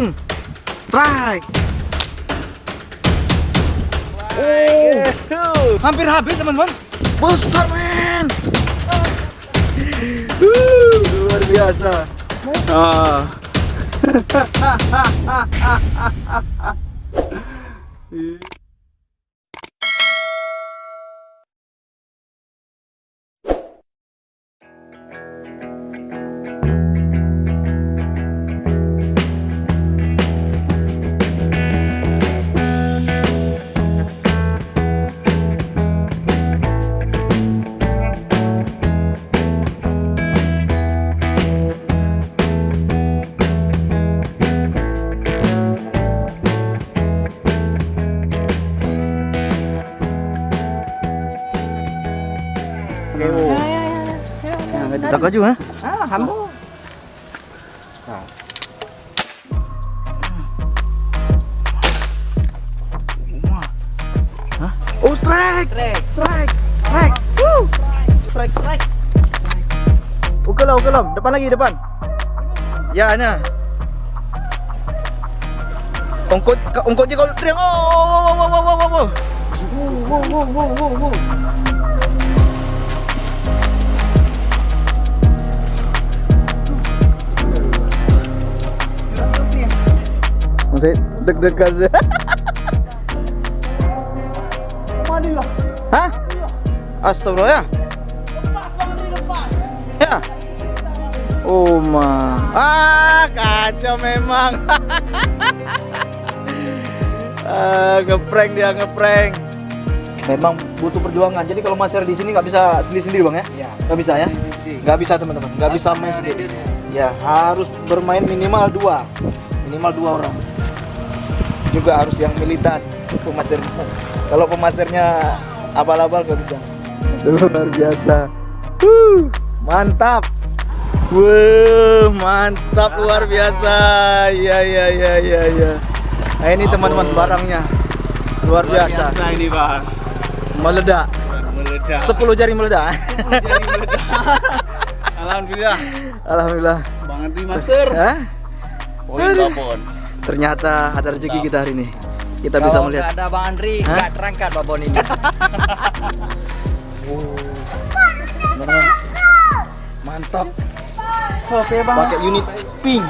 Strike. Oh, hampir habis teman-teman. Besar men. Luar biasa. Tak kaju ha? Hambur. Oh, strike. Strike. Ukelom. Depan lagi, depan. Ya, nah. Ongkot je kau teriak. Oh. Masih deg-degan sih. Hah? Astagfirullah ya? Ya? Oh ma. Kacau memang. Ngeprank dia, ngeprank. Memang butuh perjuangan. Jadi kalau master di sini nggak bisa sendiri-sendiri bang ya? Iya. Nggak bisa ya? Nggak bisa teman-teman. Nggak bisa main sendiri. Ya harus bermain minimal dua orang. Juga harus yang militan pemasernya. Kalau pemasernya abal-abal nggak bisa. Luar biasa. Mantap. Mantap luar biasa. Ya. Nah, ini teman-teman barangnya luar biasa. Ini bang. Meledak. 10 jari meledak. Alhamdulillah. Bang Andri Master. Hah? Poin babon. Ternyata ada rezeki kita hari ini. Kita bisa melihat. Kalau ada Bang Andri, nggak terangkat babon ini. Teman-teman. Mantap. Oke bang. Pakai unit pink.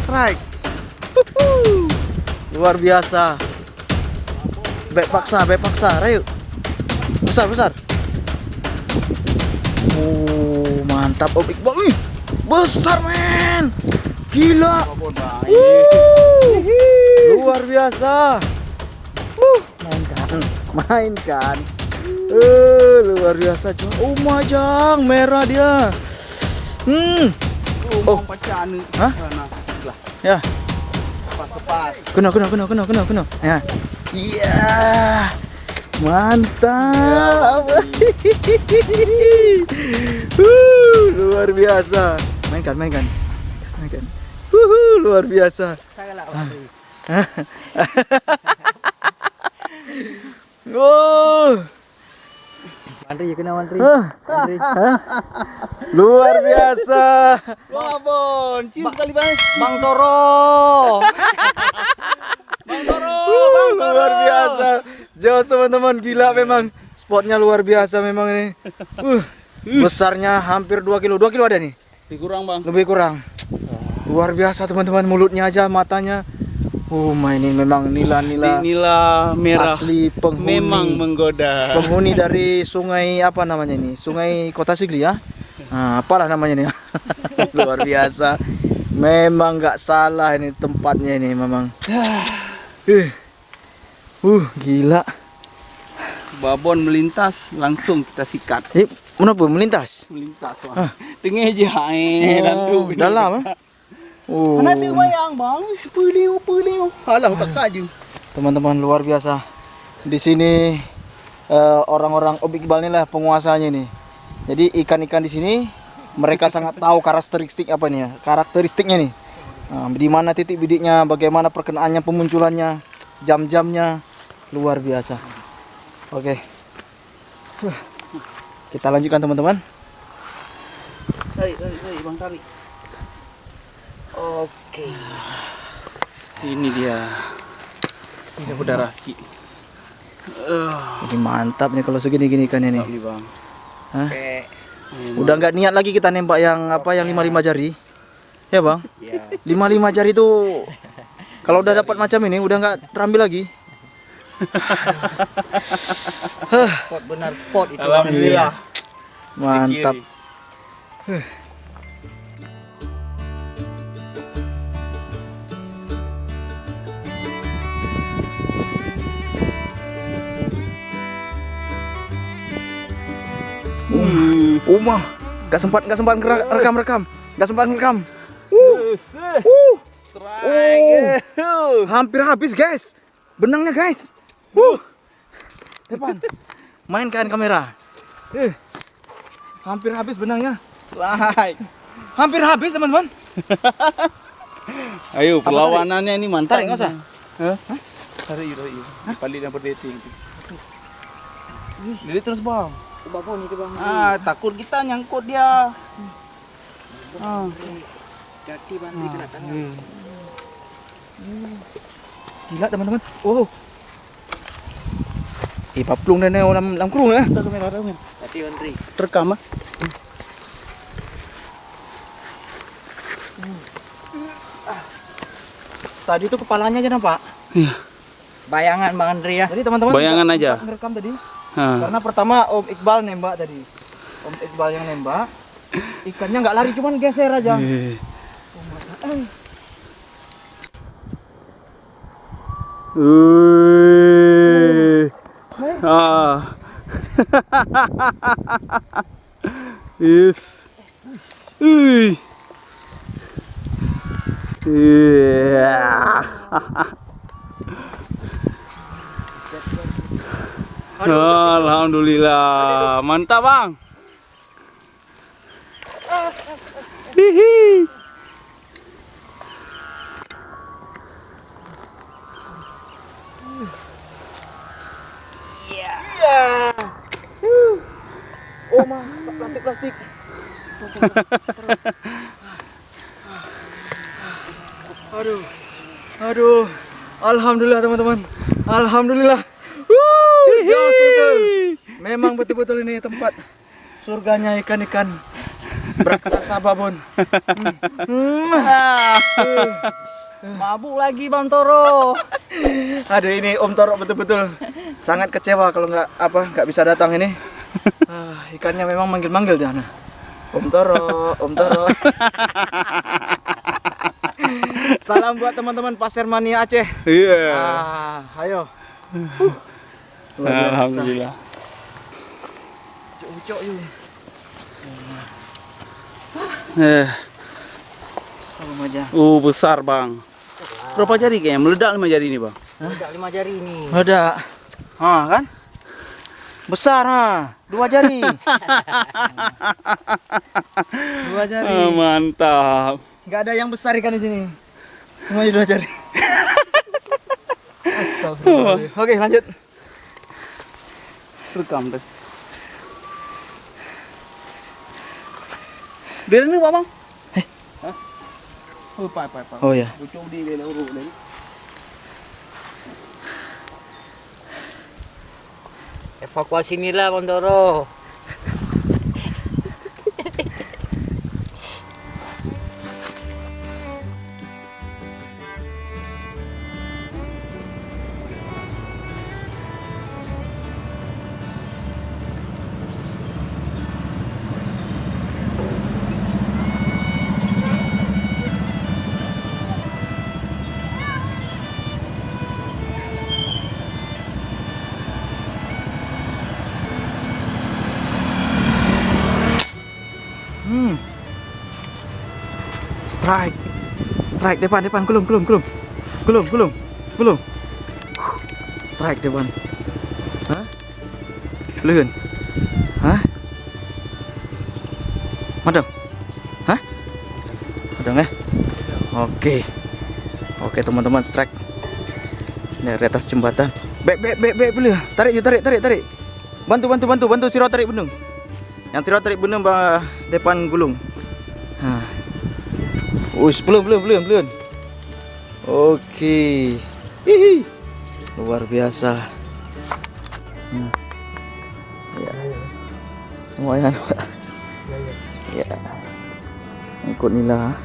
Strike. Luar biasa. Bek paksa, rayu. Besar. Oh, mantap. Oh, big boy. Besar, men. Gila. Luar biasa. Mainkan. Luar biasa, cuy. Oh, majang merah dia. Oh, pecah nih. hah? Ya. Pas. Kena. Ya. Iya. Mantap. Luar biasa. Mainkan. Luar biasa. Oh. Andri kena Andri. Luar biasa. Babon, cium sekali bang. Bang Toro. Luar biasa. Jauh teman-teman, gila memang. Spotnya luar biasa memang ini. Besarnya hampir 2 kilo. 2 kilo ada nih. Lebih kurang bang. Lebih kurang. Luar biasa teman-teman, mulutnya aja, matanya. Ini memang nila-nila Nila merah. asli penghuni. Memang menggoda. Penghuni dari sungai apa namanya ini? Sungai Kota Sigli ya. Nah, apalah namanya ini. Luar biasa. Memang nggak salah ini tempatnya ini memang. Gila. Babon melintas, langsung kita sikat. Kenapa melintas? Melintas bang. Tengah aja, Dalam. Nanti bayang bang, peliu. Alah kakak aja. Teman-teman luar biasa. Di sini orang-orang Om Iqbal ini lah penguasanya nih. Jadi ikan-ikan di sini mereka sangat tahu karakteristiknya nih. Di mana titik bidiknya, bagaimana perkenaannya, pemunculannya, jam-jamnya, luar biasa. Oke. Kita lanjutkan teman-teman. Hei, bang tarik. Oke. Ini dia. Ini udah raski. Ini mantap nih kalau segini-gini ikannya nih. Ini bang. Hah? Oke. Udah nggak niat lagi kita nembak yang yang 5 jari. Ya bang? Ya. 5 jari itu kalau udah dapat macam ini udah nggak terambil lagi. Spot benar spot itu. Alhamdulillah. Mantap. Umah, nggak sempat rekam. Hampir habis guys, benangnya guys. Depan, mainkan kamera. Hampir habis benangnya. Hampir habis teman-teman. Ayo perlawanannya ini mantap. Tarik nggak usah. Tarik. Paling yang berdating. Jadi terus bang. Babon itu bang. Takut kita nyangkut dia. Jadi bantu kena tangan. Gila teman-teman. Paplung dan lam kurung ya. Tadi Andri. Terekam ah. Tadi itu kepalanya aja nampak. Iya. Bayangan bang Andri ya. Jadi teman-teman Bayangan nggak aja. sempat ngerekam tadi. Ah. Karena pertama Om Iqbal nembak tadi. Om Iqbal yang nembak. Ikannya nggak lari, cuman geser aja. Yes. Alhamdulillah, mantap bang. Hihi. Plastik. Aduh. Alhamdulillah teman-teman. Alhamdulillah. Jos betul. Memang betul-betul ini tempat surganya ikan-ikan raksasa babon. Mabuk lagi bang Toro. Aduh, ini Om Toro betul-betul sangat kecewa kalau nggak bisa datang ini. Ikannya memang manggil-manggil dia. Nah. Om Toro. Salam buat teman-teman Pasir Mania Aceh. Iya. Ayo. Alhamdulillah. Ucok yuk. Salam aja. Besar bang. Berapa jari kayaknya? Meledak 5 jari ini bang. Udah 5 jari ini. Ada. Kan? Besar 2 jari. 2 jari. Mantap. Nggak ada yang besar ikan di sini. Semuanya 2 jari. Astagfirullah. Oke, lanjut. Rekam deh. Dia ni bang. Pak. Oh ya. Ucuk di bela urut ni. Evakuasi nila bang Toro. Strike. Strike depan. Belum. Strike depan. Hah? Luen. Hah? Madam. Hah? Madam ya? Oke teman-teman, strike. Dari atas jembatan. Bek boleh. Tarik. Bantu Siro tarik benung. Yang Siro tarik benung depan gulung. Hah. Uish, belum. Oke. Hihi. Luar biasa. Ya. Lumayan, Pak. Ya. Ikut Nila.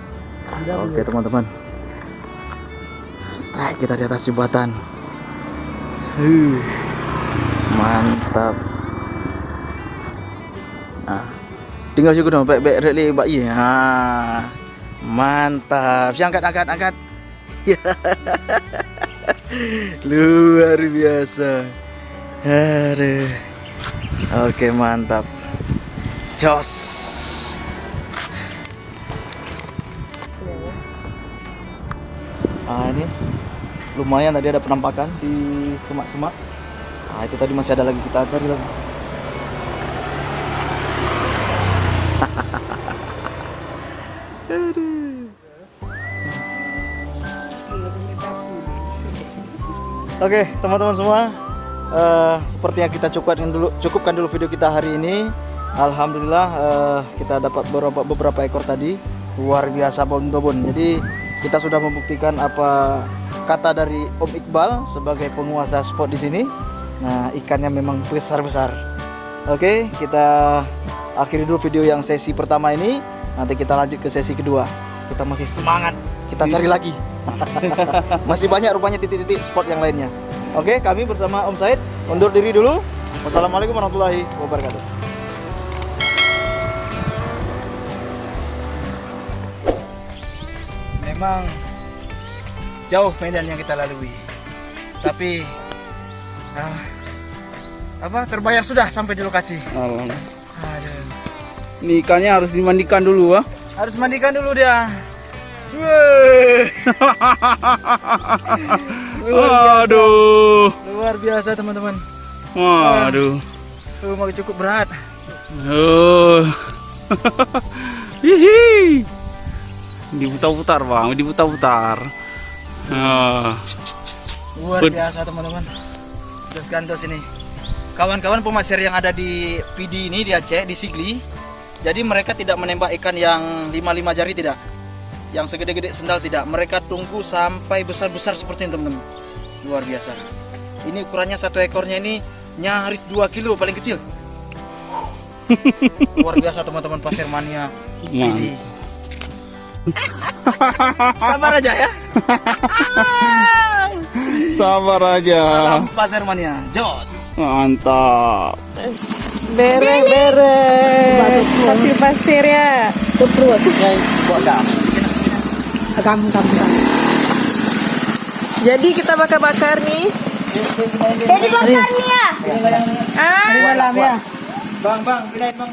Oke, teman-teman. Strike kita di atas jembatan. Mantap. Nah, tinggal juga dong, bek reli Mbak Yi. Nah. Mantap, si angkat. Luar biasa. Aduh. Oke, mantap. Jos. Ini lumayan tadi ada penampakan di semak-semak. Nah, itu tadi masih ada lagi, kita cari lagi. Oke, teman-teman semua, seperti yang kita cukupkan dulu video kita hari ini. Alhamdulillah kita dapat beberapa ekor tadi. Luar biasa Bun. Jadi kita sudah membuktikan apa kata dari Om Iqbal sebagai penguasa spot di sini. Nah, ikannya memang besar-besar. Oke, kita akhiri dulu video yang sesi pertama ini. Nanti kita lanjut ke sesi kedua. Kita masih semangat, kita cari lagi. Masih banyak rupanya titik-titik spot yang lainnya. Oke, kami bersama Om Said undur diri dulu. Wassalamualaikum warahmatullahi wabarakatuh. Memang jauh medan yang kita lalui, tapi terbayar sudah sampai di lokasi. Aduh. Ini ikannya harus dimandikan dulu, ah. Harus mandikan dulu dia. Luar biasa teman-teman. Waduh. Masih cukup berat. Hihi. Diputar-putar bang, diputar-putar. Luar biasa teman-teman. Terus gandos ini. Kawan-kawan pemasir yang ada di PD ini di Aceh, di Sigli. Jadi mereka tidak menembak ikan yang 5 jari, tidak. Yang segede-gede sendal, tidak. Mereka tunggu sampai besar-besar seperti ini teman-teman. Luar biasa. Ini ukurannya satu ekornya ini nyaris 2 kilo paling kecil. Luar biasa teman-teman pasir mania. Ini. Sabar aja ya. Sabar aja. Salam pasir mania. Jos. Mantap. Bere pasir ya tuprut Bodam. kamu jadi kita bakar nih Jadi bakar nih ya. di malam ya Bang, pindahin bang.